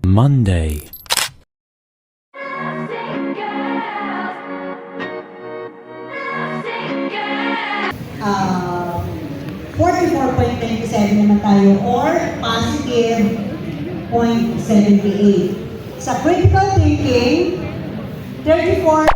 Monday. 44.27 naman tayo or positive 0.78. Sa critical thinking, 34.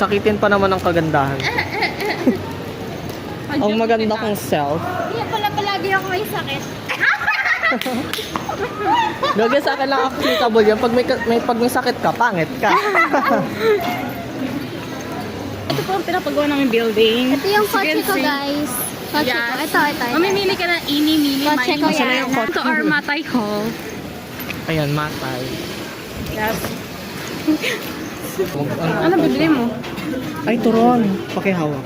Sakitin pa naman ang kagandahan. Ang maganda kong self. Kaya pala palagi ako may sakit. Gagawin sa akin lang applicable yan. Pag may sakit ka, pangit ka. Ito po ang pinapagawa namin building. Ito yung kotse ko, guys. Kotse ko. Ito. Mamimili ka ng ini, mini, Kotse ko yan. Ito our Matay Hall. Ayan, matay. Yes. Ano bibili mo? Ay, turon. Pakihawak.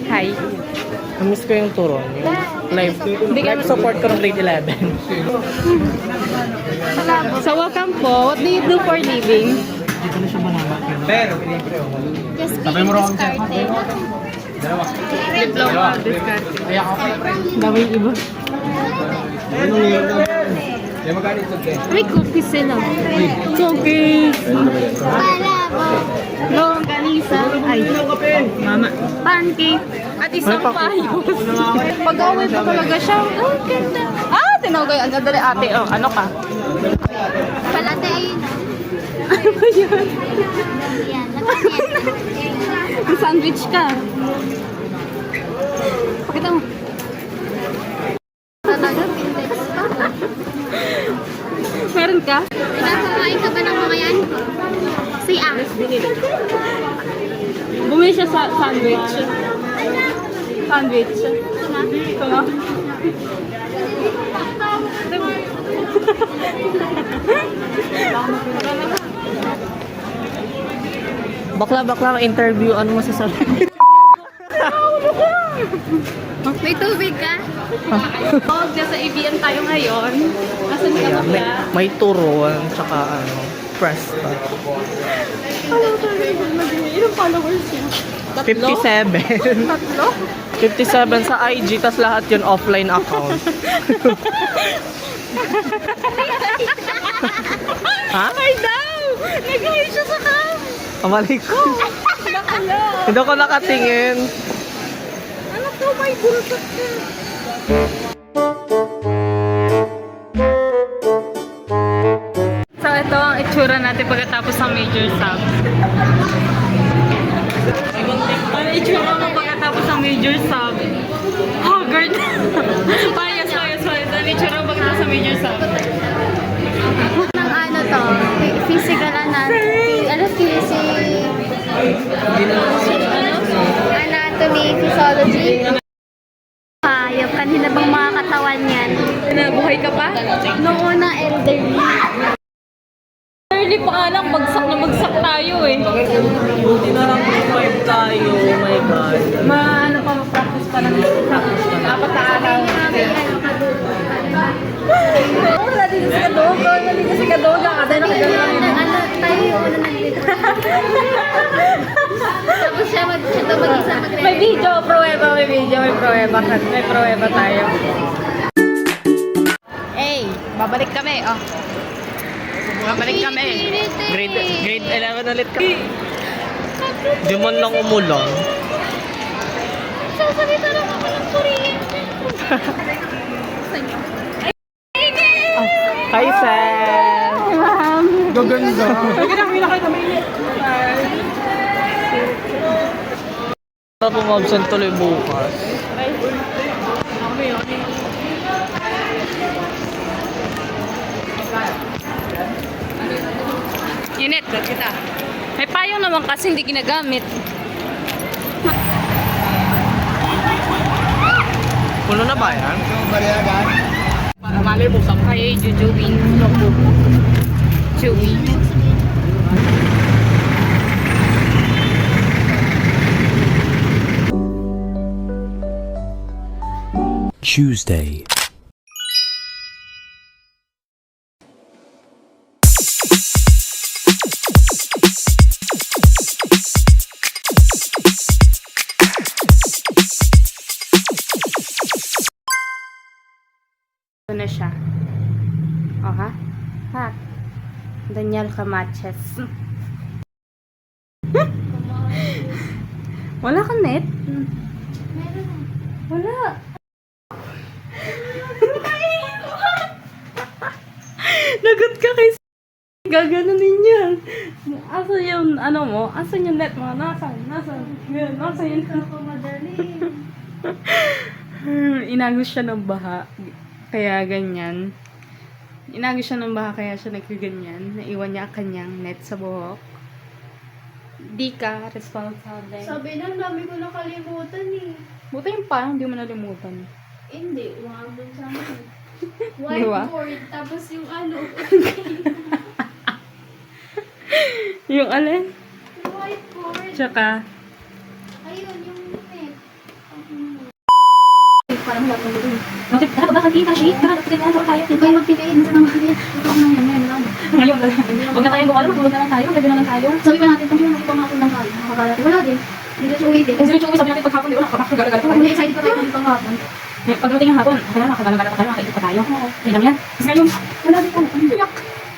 Hi. Namiss ko yung turon. Yung live support ko ng grade 11. So welcome po. What do you do for living? Dito na siya malama. Pero, Just being discarded. Diploma, discard. Daming iba. May cookies sila. Cookies! Palabok. Longganisa. Ay, mama. Pancake. At isang payos. Pag-away pa talaga siya. Oh, ganda. Ah, tinawagay. Ang ganda ate. Oh, ano ka? Palate ayun. Ano ba yun? Yan. Nakasyan. May sandwich ka. Pakita mo. Talaga, pindex pa. Meron ka? Pinapakain ka ba ng mga yan? Si Ang. Bumili siya sa sandwich. Sandwich. Tuma. bakla, interview. Ano mo sasabihin? May tubig ka? Oh, nasa ABN tayo ngayon. Asan ka ba may, ba? may turon, tsaka presta. Ilang followers niya? 57. Tatlo? 57 sa IG, tas lahat yun offline account. Ha? Ay daw! Nag-hi siya sa cam! Kamali ko. Nakala! Hindi ako nakatingin. Ano to? May bultot ka! So ito ang itsura natin pagkatapos ng major sub. Ano itsura mo pagkatapos ng major sub? Haggard! Payas. Ano itsura mo pagkatapos ng major sub? Ng ano to? Physical anatomy, physiology. Hayop, kanina bang mga katawan yan? Nabuhay ka pa? Noong una, elderly. Early pa lang, bagsak na bagsak tayo eh. Buti na lang 5 tayo. Oh my God. Ano pa, ma-practice pa lang. Apat na araw. Wala dito si Kadog. Wala dito si Kadog. Nakatay na kagano'n lang yun. Ano, tayo yung una nandito. Tapos siya daw mag-isa mag-ready. May video, pruweba, may pruweba. May pruweba tayo. Hey, babalik kami. Oh. Babalik kami. Grade 11 ulit ka. Di man lang umulan. Sasalita lang ako ng Korean. sa inyo. Hi, Seth! Ma'am. Gaganda. Para pumabsent tuloy bukas. Unit, kita. May payong naman kasi hindi ginagamit. Puno na ba yan? Para mali mo sa kay Jujuin. Chewy. Tuesday. Ito na siya. O ha? Ha? Daniel Camaches. Wala ka net? Wala. Nagot ka kay gaganunin yan. Asa yung ano mo? Asa yung net mo? Nasaan? Yan, nasa yun. Inagos siya ng baha. Kaya ganyan. Inagos siya ng baha kaya siya nagkaganyan. Naiwan niya ang kanyang net sa buhok. Di ka responsible. Sabi na, dami ko nakalimutan eh. Buti yung parang hindi mo nalimutan. Hindi, wag dun sa akin. Diba? Whiteboard, tapos yung ano, Yung alin? yung whiteboard. Tsaka, Ayun, yung net. Parang wala ko dito. Bakit ba kakita siya? Kakita tayo tayo. Yung kayo magpipay, nasa naman kami. Ito ang nangyayari lang. Ngayon, huwag na tayong gumano, matulog na lang tayo, gagawin na lang tayo. Sabi pa natin, kung sino magpangapon ng tayo, nakakalat. Wala din. Hindi na siya uwi din. Kasi rin sabi natin paghapon, di wala, kakagala-gala pa Pag tayo. excited pa tayo ng pangapon. Pagdating ng hapon, kaya nakagala-gala pa tayo, nakaisip pa tayo. Hindi lang yan. Kasi ngayon, Wala din po. Iyak.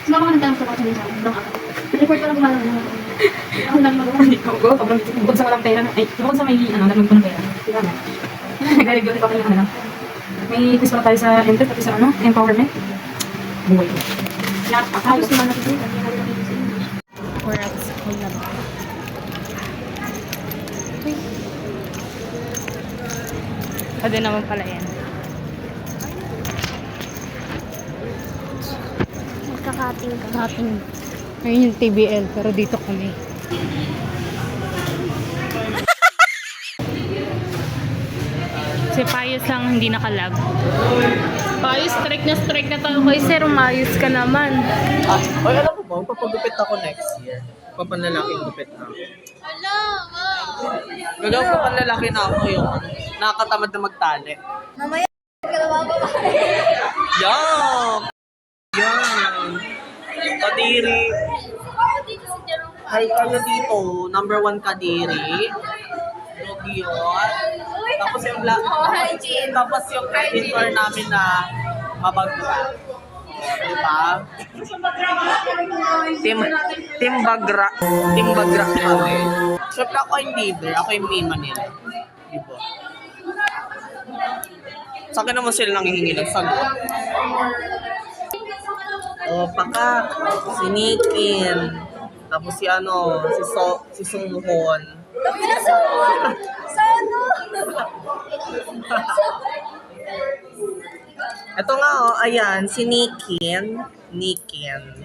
Sumama ka ng tanong sa mga sa sobrang ako. Report pa lang gumalang na ako. Ako lang magawa. hindi ko go, sobrang bukod sa walang pera, ay, bukod sa may, dagdag ko ng pera. Diba na? Nagre-review pa kayo ng ano. May quiz pala tayo sa entrance, pati sa ano, empowerment. Buhay ko. Ayos naman natin dito. or at school na ba? Pwede naman pala yan. Magkakating ka. Ating, ngayon yung TBL, pero dito kami. Si Payos lang hindi nakalab. Payos, strike na tayo kay Sir. Umayos ka naman. Ay, alam mo ba, papagupit ako next year. Papanlalaking gupit na. Gagawin ko panlalaki na ako yung nakakatamad na magtali. Mamaya, ka na bababa. Yan! Yan! Kadiri. Hi kayo dito. Number 1 kadiri. Yun. Tapos yung tapos yung editor namin na mabagura. Diba? Team Bagra kami. Siyempre ako yung leader. Ako yung main man nila. Diba? Sa akin naman sila nanghihingi ng sagot. O, Pakak, si Nikin, tapos si ano, si Sunghon. Ito nga ayan, si Nikin.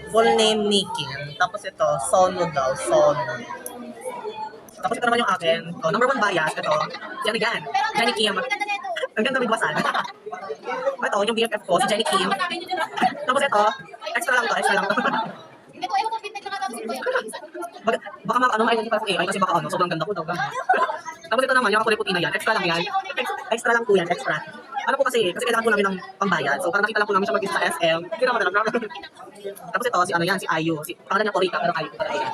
Full name Nikin. Tapos ito, Sono daw, Sono. Tapos ito naman yung akin. Number 1 bias, ito. Si ano yan? Jenny Kim. Ang ganda bigwasan. Ito, yung BFF ko, si Jenny Kim. Tapos ito, extra lang to. Ito, ewan ko, fintech lang natin si Kuya. Baka identify ko AI kasi baka sobrang ganda ko daw. Tapos ito naman, yung kulay puti na yan, extra lang yan. Extra lang po yan, extra. Ano po kasi kailangan po namin ng pambayad. So parang nakita lang po namin siya mag-isa sa SM. Hindi naman alam. Tapos ito, si ano yan, si Ayu. Pangalan niya Corita, pero Ayu po talaga yan.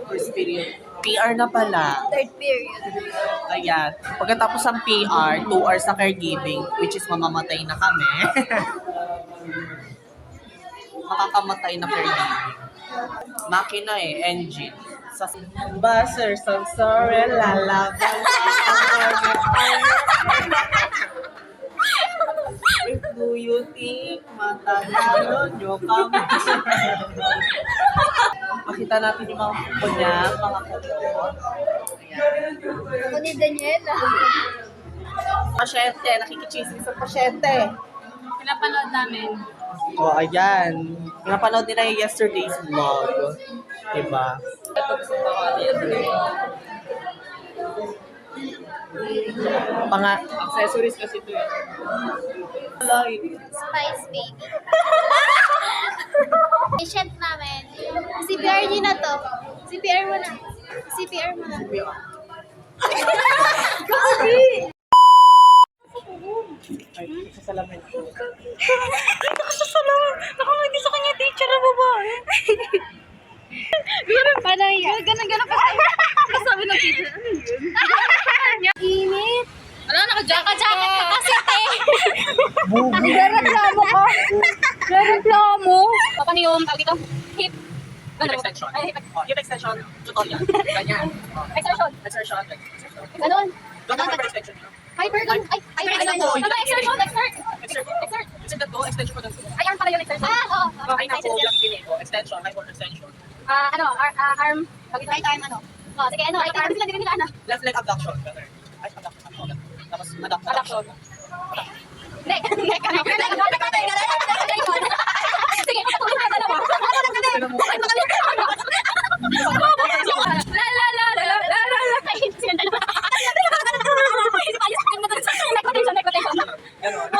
First period. PR na pala. Third period. Ayan. Pagkatapos ng PR, 2 hours na caregiving, which is mamamatay na kami. Makakamatay na caregiving. Makina engine. Sa buzzer, so sorry, lalaban. If do you think matatalo nyo kami? Makita natin yung mga kuko niya, mga kuko. Ako ni Daniela. Pasyente, nakikichismis sa pasyente. Pinapanood namin. O, ayan. Pinapanood nila yung yesterday's vlog. Diba? Accessories kasi ito yun. Spice Baby. Patient namin. CPR niyo na to. CPR mo na. CPR mo na. Ay, sasalamin ko. Nakamagdi sa kanya teacher na babae. Ganun pa na yan. Ganun pa. Kasabi ng teacher. Ano yun? Init. Ano, naka-jacket ka kasi, te. Nagre-reklamo ka. Nagre-reklamo. Paano yung tawag dito? Hip. Hip extension. Hip extension tutorial. Ganyan. Exertion. Exertion. Ganun. Ganun pa extension. Hyper. Exertion. Exert. Isn't that go? Extension ko doon. Ay, arm pala yung exertion. Oo. Ay, naku, yung kinito. Extension. Hyper extension. Arm. Right arm, ano? Oh, sige, ano? Right arm. Sila, hindi nila, ano? Left leg abduction. Better. Ay, abduction. Tapos Adaption. Hindi. Sige, patulog ka dalawa. Ganon.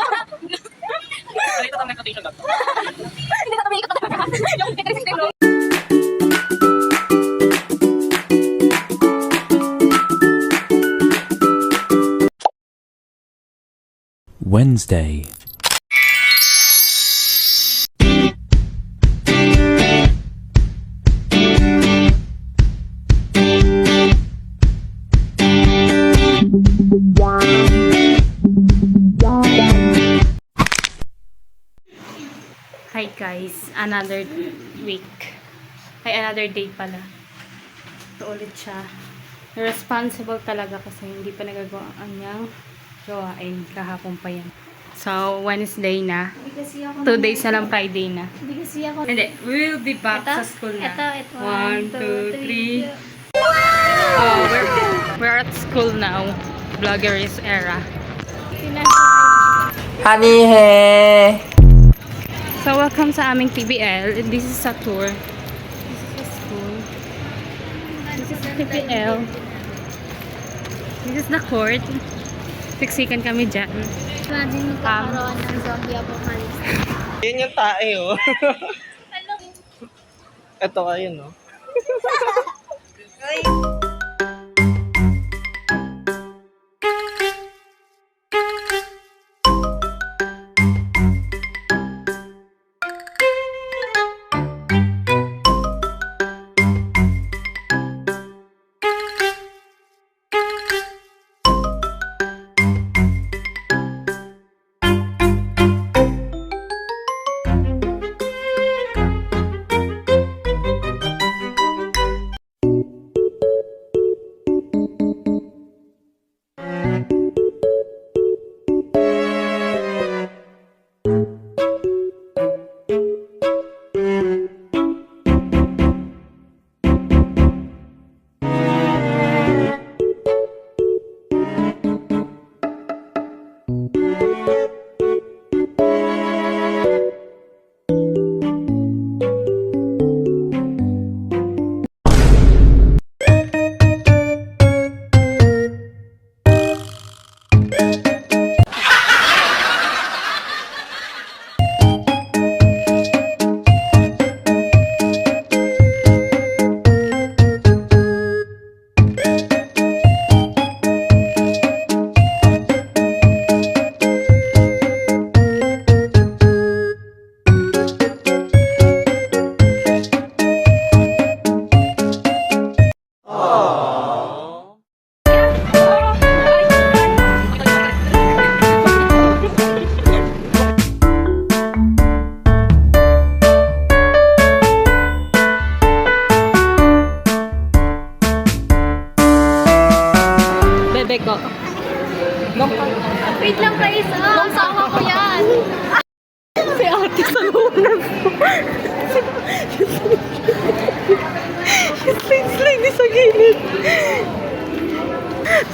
Ganito ang necrotation doctor. Hindi na tumingin ka talaga. Yung system. Wednesday. Hi guys, another week. Ay, another day pala. Ito ulit siya. Responsible talaga kasi hindi pa nagagawa ang niyang gawain. Kahapon pa yan. So, Wednesday na. 2 days na lang Friday na. Hindi kasi ako. Hindi, we will be back sa school na. Ito. 1, 2, 3. Oh, we're at school now. Vlogger's era. Honey, hey! So, welcome sa aming PBL. This is a tour. This is a school. This is PBL. This is the court. Siksikan kami dyan. Imagine magkakaroon ng zombie apocalypse. Yun yung tae, oh. Ito, ayun, oh.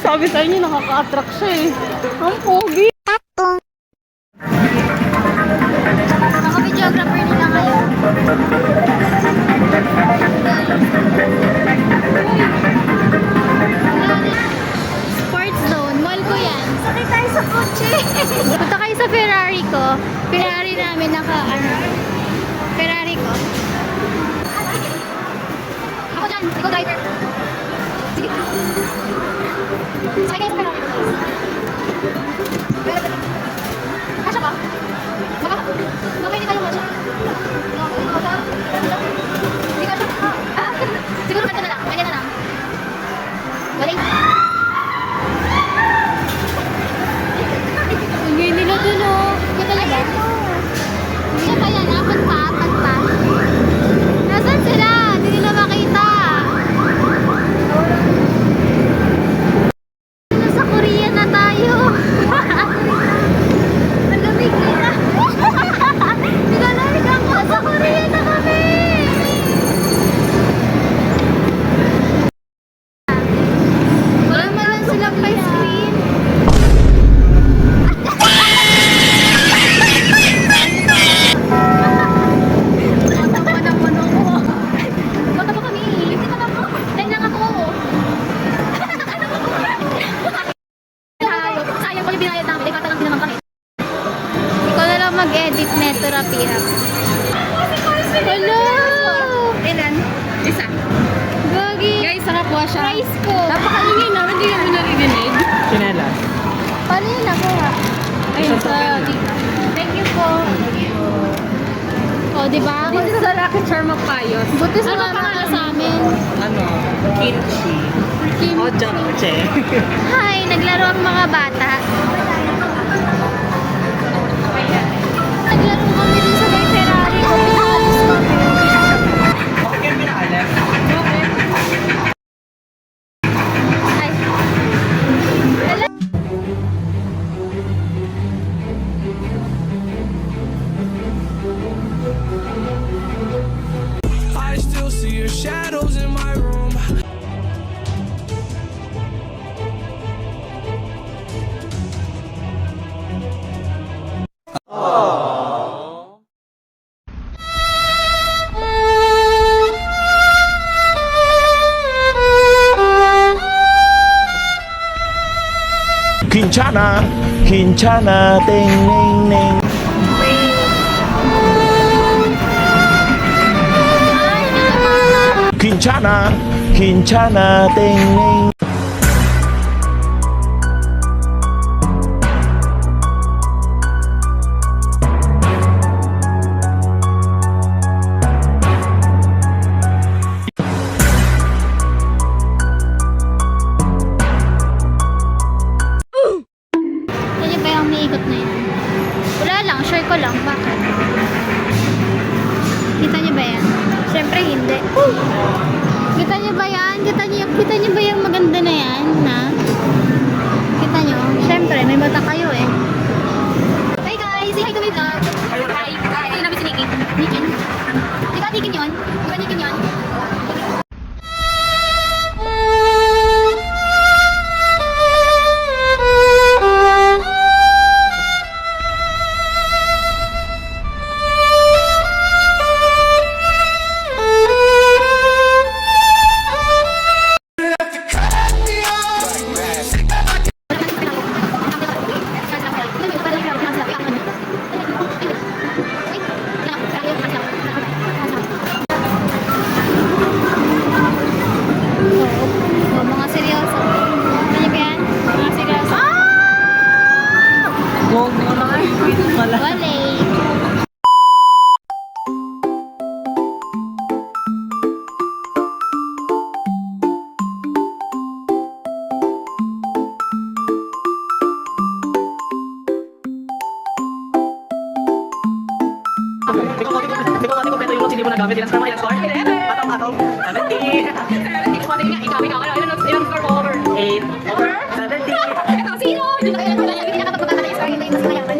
Sabi sa inyo, nakaka-attract siya eh. Ang pogi. Mga videographer nila kayo. Sports zone. Mall ko yan. Sakay tayo sa kotse. Punta kayo sa Ferrari ko. Ferrari namin Ferrari ko. Ako dyan. Ikaw driver. Sige. Sakay kayo sa Ferrari ko. Kasya ba? Baka, hindi kayo kasya. Hindi kasya. Siguro kanya na lang. Kanya na lang. Galing. Hindi nila dun o. Kita niya ba? Hindi na pa yan. Apat pa. Nasaan sila? Hindi nila makita. Nasa Korea na tayo. Ang lamig nila. Nilalamig ako. Nasa Korea na kami. Wala man lang silang may screen. Bata pa naman ako. Bata pa kami. Hindi pa ako. Dahil lang ako. Sayang ko yung binayad namin. Ikata lang din naman kami. Ikaw na lang mag-edit neto rapira. Hello! Ilan? Isa. Gagi. Guys, nakakuha siya. Guys ko. Napakaingay naman, hindi namin narinig. Chinelas. Paano yun nakuha? Ayun, sa... Thank you po. O, diba? Dito sa Lucky Charm of Payos. Buti sa mga sa amin. Ano? Kimchi. Kim. O, japche. Hi, naglaro ang mga bata. Naglaro kami din sa may Ferrari. O, pinalis kami. Okay, kayo pinaalam. Ay. Hello? I still see your shadows in my room. 괜찮아, 괜찮아, 땡땡땡. 괜찮아, 괜찮아, 땡땡. Kanya ba yung umiikot na yan? Wala lang, sure ko lang. Bakit? Kita niyo ba yan? Siyempre hindi. Kita niyo ba yan? Kita niyo ba yung maganda na yan? Na? Kita niyo? Siyempre, may mata kayo eh. Hi guys! Say hi to my vlog! Hi! Hi! Namin si Nikki. Nikin? Di ba Nikin yun? Di ba Nikin yun? Mga seryoso. Ano ba yan? Mga seryoso. Wale. Ikaw natin kompleto yung sili mo na gamit. Ilang score mo? Ilang score? Ataw-ataw. 70. Ilang score mo over? 8. Over? 70. Ito, sino? Hindi na kailan ko lang. Hindi na kapag magkakala yung score. Hindi na mas mayaman.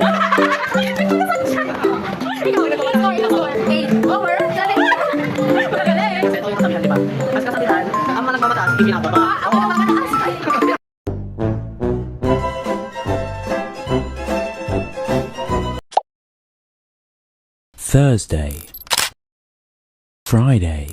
Ikaw, ilang score? 8. Over? 7. Kasi ito yung kasabihan, di ba? Mas kasabihan, ang mga nagmamataas, hindi pinababa. Thursday, Friday,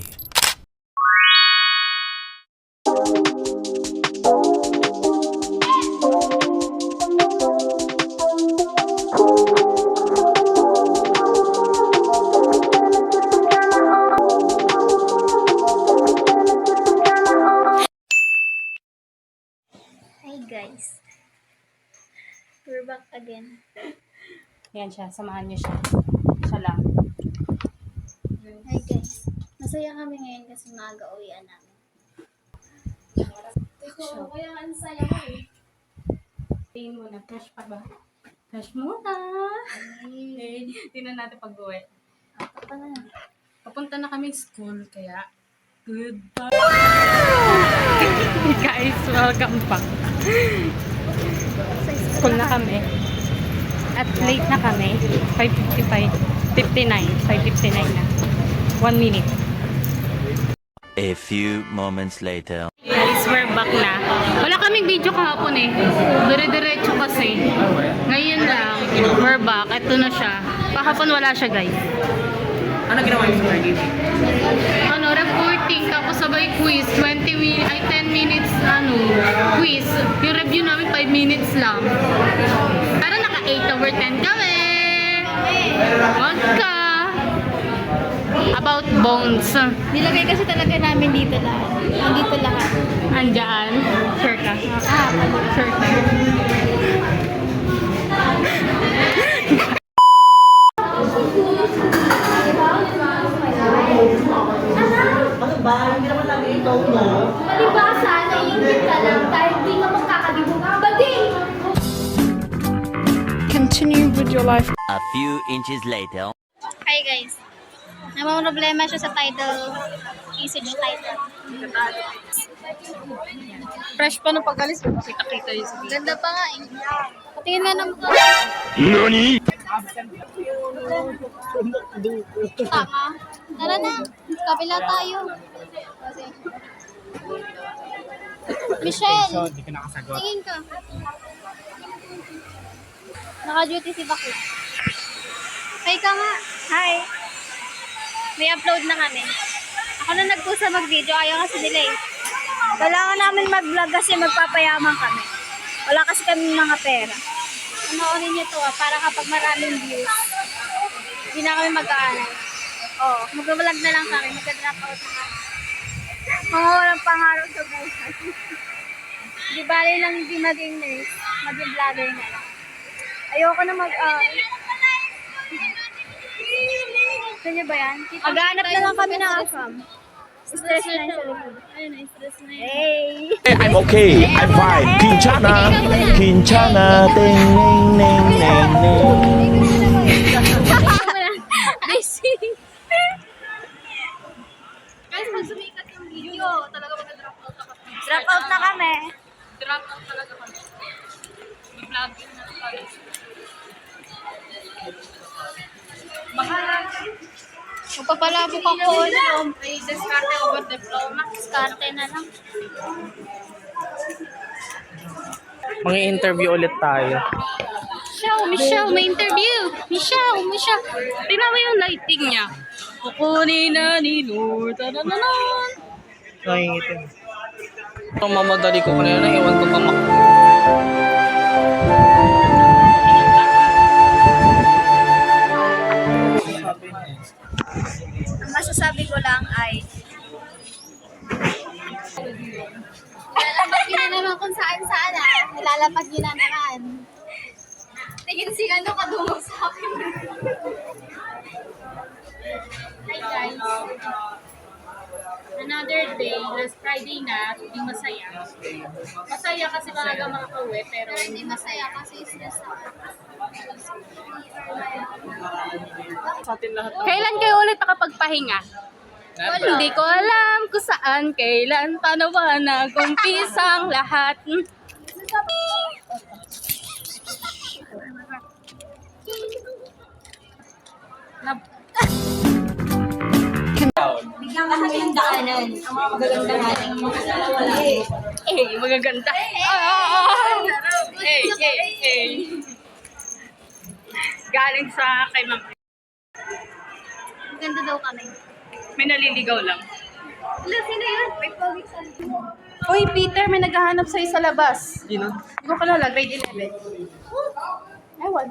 Hi guys. We're back again. Yan siya, samahan niyo siya. Siya lang. Hi guys. Masaya kami ngayon kasi maaga uwian namin. Kaya ang saya ko eh. Tingin muna, fresh pa ba? Fresh muna! Okay, tingnan natin pag-uwi. Apa na. Papunta na kami school, kaya goodbye! Guys, welcome back. School na kami. At late na kami. 5:59 na. 1 minute. a few moments later. Guys, we're back na. Wala kaming video kahapon eh. Dire-diretso kasi. Ngayon lang, we're back. Ito na siya. Kahapon wala siya, guys. Ano ginawa niyo sa Target? Ano, reporting, tapos sabay quiz. 10 minutes, quiz. Yung review namin, 5 minutes lang. Pero naka 8 over 10 kami. Wag ka. About bones. Nilagay kasi talaga namin dito lahat. Nandito lahat. Andyan. Sure ka? Sure ka? Ano ba? Hindi naman namin ikaw mo. Palibasa, naiingit ka lang dahil di ka magkakagibong bading! Continue with your life. A few inches later. Hi guys. Namamroblema siya sa title, usage title. Fresh pa nung pag-alis. Kita-kita yung sabi. Ganda pa nga eh. Patingin nga ng mukha. NANI? Tama. Tara na. Kapila tayo. Kasi... Michelle! Tingin ka. Naka-duty si Bakla. Hi ka nga. Hi. May upload na kami. Ako na nagpusa mag-video. Ayaw kasi nila eh. Kailangan namin mag-vlog kasi magpapayaman kami. Wala kasi kami mga pera. Panoorin niyo to para kapag maraming views, hindi na kami mag-aaral. Oo, mag-vlog na lang kami. Mag-drop out na kami. Mga walang pangarap sa buhay. Di bali lang hindi maging nurse. Maging vlogger na lang. Ayoko na mag-aaral. Gusto niyo ba yan? Mag-aanap na lang kami ng AFAM. Stress na yung sa likod. Ayun, stress na yun. Hey! I'm okay. I'm fine. Kinchana. Kinchana. Ting, ning, ning, ning, ning. I see. Guys, pag sumikat yung video, talaga mag-drop out na kami. Drop out na kami. Drop out talaga kami. Mag-vlogging na kami. Magpapalabok ako. May diskarte over diploma. Diskarte na lang. Mag-interview ulit tayo. Michelle, may interview! Michelle! Tingnan mo yung lighting niya. Kukunin na ni Lord. Tadananan! Nangingitim. Ang mamadali ko kanina, iwan ko pa Ang masasabi ko lang ay nilalapag yun na naman kung saan-saan nilalapag yun na naman. Tingin si ano kadungog sa akin. Hi guys. Another day, last Friday na, hindi masaya. Masaya kasi maaga makakauwi, pero Hindi masaya kasi stress ako. kailan kayo ulit nakapagpahinga? Hindi ko alam kung saan, kailan, paano ba nag-umpisa ang lahat. Bigyan ka natin yung daanan. Ang mga magaganda natin. Magaganda. Galing sa kay Ma'am. Maganda daw kami. May naliligaw lang. Wala, sino yun? May pogi sa Hoy, Peter, may naghahanap sa'yo sa labas. Sino? Hindi ko kalala, grade 11. Ewan.